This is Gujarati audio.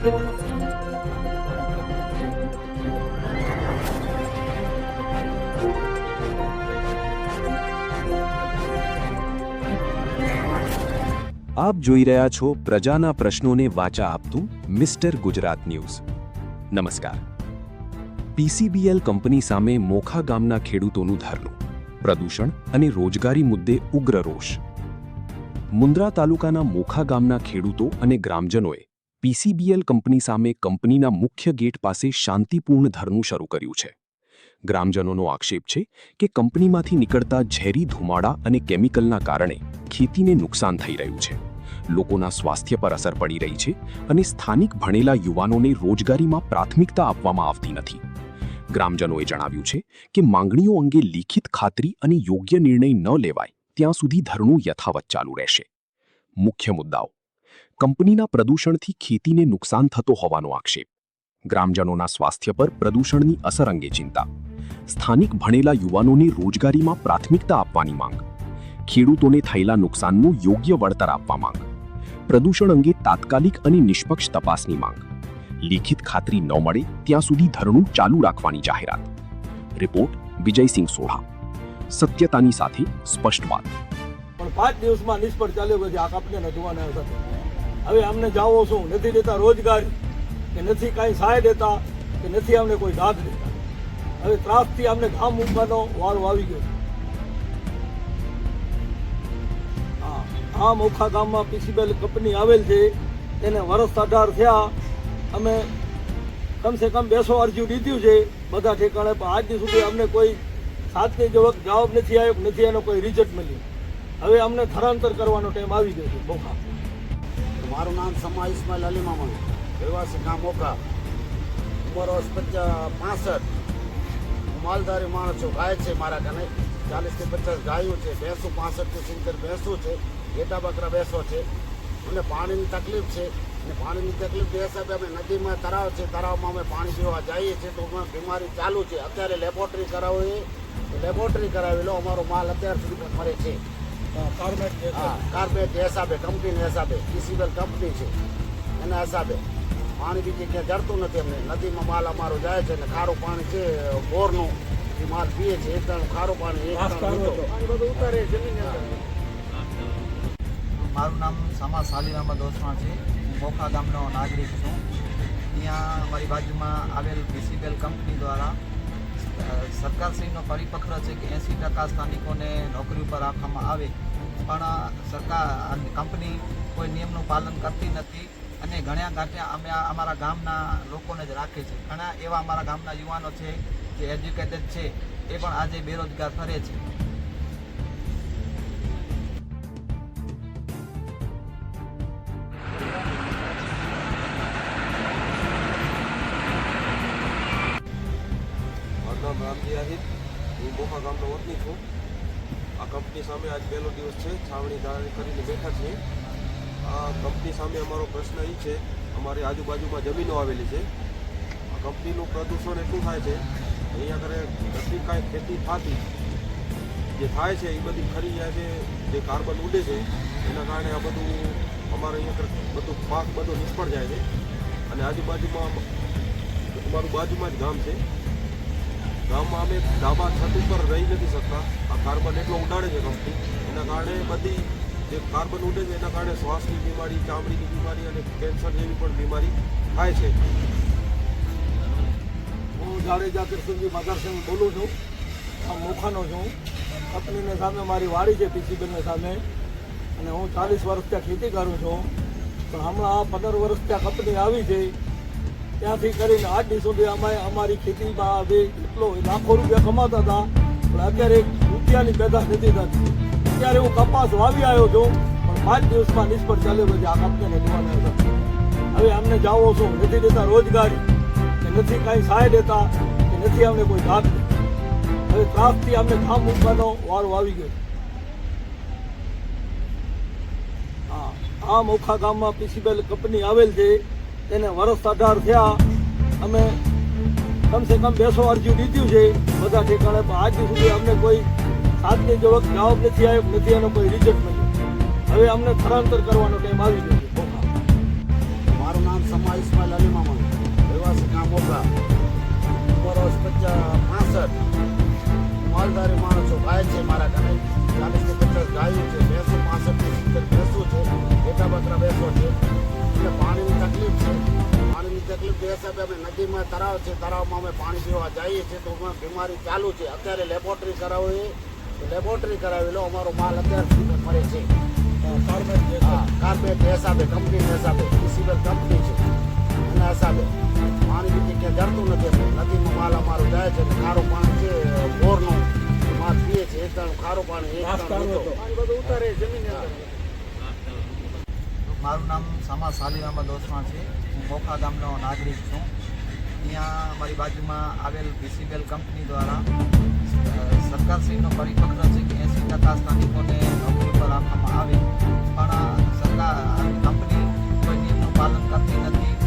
આપ જોઈ રહ્યા છો પ્રજાના પ્રશ્નોને વાચા આપતું મિસ્ટર ગુજરાત ન્યૂઝ। નમસ્કાર। પીસીબીએલ કંપની સામે મોખા ગામના ખેડૂતોનું ધરણું, પ્રદૂષણ અને રોજગારી મુદ્દે ઉગ્ર રોષ। મુન્દ્રા તાલુકાના મોખા ગામના ખેડૂતો અને ગ્રામજનોએ પીસીબીએલ કંપની સામે કંપનીના મુખ્ય ગેટ પાસે શાંતિપૂર્ણ ધરણું શરૂ કર્યું છે। ગ્રામજનોનો આક્ષેપ છે કે કંપનીમાંથી નીકળતા ઝેરી ધુમાડા અને કેમિકલના કારણે ખેતીને નુકસાન થઈ રહ્યું છે, લોકોના સ્વાસ્થ્ય પર અસર પડી રહી છે અને સ્થાનિક ભણેલા યુવાનોને રોજગારીમાં પ્રાથમિકતા આપવામાં આવતી નથી। ગ્રામજનોએ જણાવ્યું છે કે માંગણીઓ અંગે લિખિત ખાતરી અને યોગ્ય નિર્ણય ન લેવાય ત્યાં સુધી ધરણું યથાવત ચાલુ રહેશે। મુખ્ય મુદ્દાઓ: કંપનીના પ્રદૂષણથી ખેતીને નુકસાન થતો હોવાનો આક્ષેપ, ગ્રામજનોના સ્વાસ્થ્ય પર પ્રદૂષણની અસર અંગે ચિંતા, સ્થાનિક ભણેલા યુવાનોને રોજગારીમાં પ્રાથમિકતા આપવાની માંગ, ખેડૂતોને થયેલા નુકસાનનું યોગ્ય વળતર આપવા માંગ, પ્રદૂષણ અંગે તાત્કાલિક અને નિષ્પક્ષ તપાસની માંગ, લિખિત ખાતરી ન મળે ત્યાં સુધી ધરણું ચાલુ રાખવાની જાહેરાત। રિપોર્ટ વિજયસિંહ સોઢા। સત્યતાની સાથે સ્પષ્ટ વાત। પણ 5 દિવસમાં નિષ્ફળ ચાલ્યો પછી આ કંપનીને જોવાના હતા। હવે અમને જાવો શું નથી દેતા રોજગારી, કે નથી કાંઈ સહાય દેતા, કે નથી અમને કોઈ દાદ દેતા। હવે ત્રાસથી અમને ગામ મૂકવાનો વારો આવી ગયો। આ મોખા ગામમાં પીસીબીએલ કંપની આવેલ છે, તેને વર્ષ 18 થયા। અમે કમસે કમ 200 અરજી દીધું છે બધા ઠેકાણે, પણ આજ સુધી અમને કોઈ સાતની જવાબ નથી આવ્યો, નથી એનો કોઈ રિઝલ્ટ મળ્યું। હવે અમને સ્થળાંતર કરવાનો ટાઈમ આવી ગયો છે મોખા। મારું નામ સમા ઇસ્માઇલ અલી મામણ, રહેવાસી ગામ મોખા, ઉંમર વર્ષ 65। માલધારી માણસ છું, ગાય છે મારા કને 40 થી 50 ગાયો છે, ભેંસો 65 થી 70 ભેંસો છે, ઘેટા બકરા ભેંસો છે। અને પાણીની તકલીફ છે, અને પાણીની તકલીફ બે હિસાબે અમે નદીમાં તળાવ છે, તળાવમાં અમે પાણી પીવા જઈએ છીએ તો બીમારી ચાલુ છે। અત્યારે લેબોરેટરી કરાવી, લેબોરેટરી કરાવી લો, અમારો માલ અત્યાર સુધી મરે છે। કાર્બેટ હિસાબે, કંપનીના હિસાબે, પીસીબીએલ કંપની છે એના હિસાબે પાણી બીજી ક્યાં જડતું નથી અમને। નદીમાં માલ અમારો જાય છે ને ખારું પાણી છે બોરનું, એ માલ પીએ છે, એક દાણું ખારું પાણી, એક દાણું બધું ઉતારે જમીન। મારું નામ સમા સાલીમ અહમદ ઓસમાણ છે। હું મોખા ગામનો નાગરિક છું। ત્યાં અમારી બાજુમાં આવેલ પીસીબીએલ કંપની દ્વારા સરકારશ્રીનો પરિપત્ર છે કે 80% સ્થાનિકોને નોકરી ઉપર રાખવામાં આવે, પણ સરકાર કંપની કોઈ નિયમનું પાલન કરતી નથી અને ઘણા ગાંઠિયા અમે અમારા ગામના લોકોને જ રાખે છે। ઘણા એવા અમારા ગામના યુવાનો છે જે એજ્યુકેટેડ છે, એ પણ આજે બેરોજગાર ફરે છે। નામ રામજી આહિર, હું મોખા ગામનો વતની છું। આ કંપની સામે આજ પહેલો દિવસ છે, છાવણી કરીને બેઠા છીએ। આ કંપની સામે અમારો પ્રશ્ન એ છે, અમારી આજુબાજુમાં જમીનો આવેલી છે, આ કંપનીનું પ્રદૂષણ એટલું થાય છે, અહીંયા આગળ નથી કાંઈ ખેતી થતી, જે થાય છે એ બધી ખરી જાય છે, જે કાર્બન ઉડે છે એના કારણે આ બધું અમારે અહીંયા આગળ બધું પાક બધો નિષ્ફળ જાય છે। અને આજુબાજુમાં અમારું બાજુમાં જ ગામ છે, ગામમાં અમે ધાબા છત ઉપર રહી નથી શકતા। આ કાર્બન એટલો ઉડાડે છે કંપની, એના કારણે બધી જે કાર્બન ઉડે છે એના કારણે શ્વાસની બીમારી, ચામડીની બીમારી અને કેન્સર જેવી પણ બીમારી થાય છે। હું જાડેજા કૃષ્ણજી મધરસિંહ બોલું છું, આ મોખાનો છું। કંપનીને સામે મારી વાડી છે પીસીબીએલને સામે, અને હું 40 વર્ષ ત્યાં ખેતી કરું છું। પણ હમણાં આ 15 વર્ષ ત્યાં કંપની આવી છે, ત્યાંથી કરીને આજ દી સુધી અમે અમારી ખેતીમાં હવે એટલો લાખો રૂપિયા કમાતા હતા, પણ અત્યારે રૂપિયાની પેદાશ નથી થતી। અત્યારે હું કપાસ વાવી આવ્યો છું, પણ 5 દિવસમાં નિષ્ફળ ચાલ્યો પછી આ કંપનીને જોવાના હતા। હવે અમને જાવો શું નથી દેતા રોજગારી, કે નથી કાંઈ સહાય દેતા, કે નથી અમને કોઈ દાદ દેતા। હવે ત્રાસથી અમને ગામ મૂકવાનો વારો આવી ગયો। આ મોખા ગામમાં પીસીબીએલ કંપની આવેલ છે, તેને વર્ષ 18 થયા। અમે કમસે કમ 200 અરજી દીધું છે બધા ઠેકાણે, પણ આજ સુધી અમને કોઈ સાતની જવાબ નથી આવ્યો, નથી એનો કોઈ રિઝલ્ટ મળ્યું। હવે અમને સ્થળાંતર કરવાનો ટાઈમ આવી ગયો છે મોખા। મારું નામ સમા ઇસ્માઇલ પાણીની તકલીફ જે હિસાબે અમે નદીમાં તળાવ છે, તળાવમાં અમે પાણી પીવા જઈએ છીએ તો એમાં બીમારી ચાલુ છે. અત્યારે લેબોરેટરી કરાવી તો લેબોરેટરી કરાવી લો, અમારો માલ અત્યાર સુધી મરે છે. કાર્બેટ હિસાબે, કંપનીના હિસાબે, પીસીબીએલ કંપની છે એના હિસાબે પાણી બીજી ક્યાં જડતું નથી. નદીમાં માલ અમારો જાય છે, ખારું પાણી છે બોરનું માલ પીએ છે, એક દાણું ખારું પાણી, એક દાણું બધું ઉતારે જમીન. મારું નામ સામા સાલીરામા દોસ્તમાં છે. હું મોખા ગામનો નાગરિક છું. અહીંયા અમારી બાજુમાં આવેલ પીસીબીએલ કંપની દ્વારા સરકારશ્રીનો પરિપત્ર છે કે 80% શ્રમિકોને નોકરી પર રાખવામાં આવે, પણ સરકાર કંપની કોઈ નિયમનું પાલન કરતી નથી.